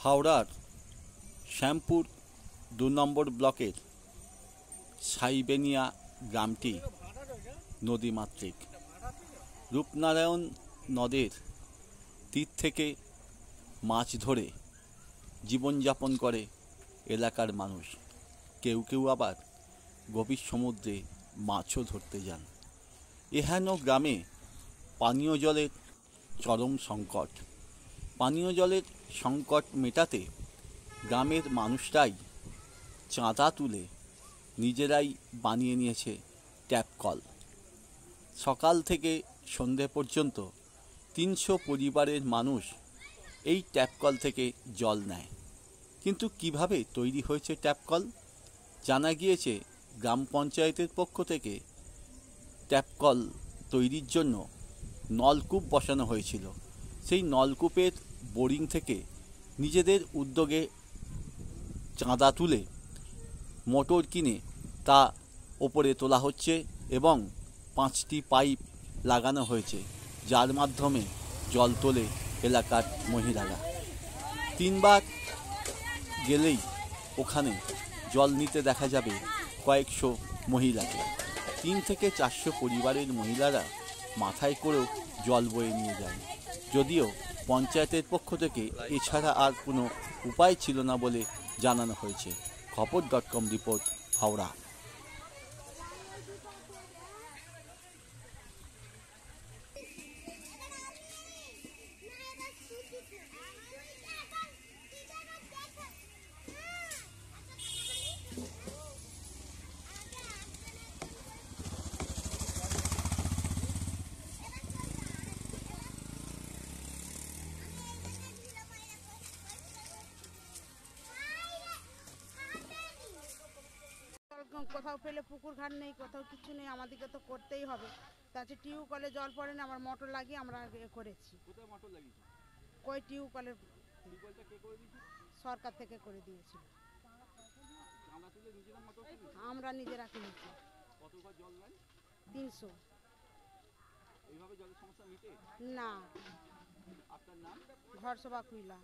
হাওড়ার শ্যামপুর ২ নম্বর ব্লকের সাইবেনিয়া গ্রামটি নদীমাতৃক। রূপনারায়ণ নদের তীর থেকে মাছ ধরে জীবনযাপন করে এলাকার মানুষ। কেউ কেউ আবার গভীর সমুদ্রে মাছও ধরতে যান। এহেন গ্রামে পানীয় জলের চরম সংকট। পানীয় জলের সংকট মেটাতে গ্রামের মানুষরাই চাঁদা তুলে নিজেরাই বানিয়ে নিয়েছে ট্যাপ কল। সকাল থেকে সন্ধে পর্যন্ত ৩০০ পরিবারের মানুষ এই ট্যাপ কল থেকে জল নেয়। কিন্তু কিভাবে তৈরি হয়েছে ট্যাপ কল? জানা গিয়েছে গ্রাম পঞ্চায়েতের পক্ষ থেকে ট্যাপ কল তৈরির জন্য নলকূপ বসানো হয়েছিল। সেই নলকূপের বোরিং থেকে নিজেদের উদ্যোগে চাঁদা তুলে মোটর কিনে তা ওপরে তোলা হচ্ছে এবং 5টি পাইপ লাগানো হয়েছে, যার মাধ্যমে জল তোলে এলাকার মহিলারা। 3 বার গেলেই ওখানে জল নিতে দেখা যাবে কয়েকশো মহিলাকে। 300 থেকে 400 পরিবারের মহিলারা মাথায় করেও জল বয়ে নিয়ে যায়। যদিও পঞ্চায়েতের পক্ষ থেকে এছাড়া আর কোনো উপায় ছিল না বলে জানানো হয়েছে। খবর.com রিপোর্ট, হাওড়া। কোথাও পেলে পুকুর ঘাট নেই, কোথাও কিছু নেই, আমাদেরকে তো করতেই হবে। তাছাড়া টিউবওয়েলে জল পড়ে না, আমার মোটর লাগিয়ে আমরা করেছি। কোথায় মোটর লাগিয়েছে? কই টিউবওয়েলের টিউবওয়েলটা কে করে দিয়েছে? সরকার থেকে করে দিয়েছিল। চাঁদা তুলে নিজেরা মোটর কিনেছে? আমরা নিজেরা কিনেছি। কত করে জল নেয়? 300। এইভাবে জলের সমস্যা মিটে না। আপনার নাম? ঘরসভা কুইলা।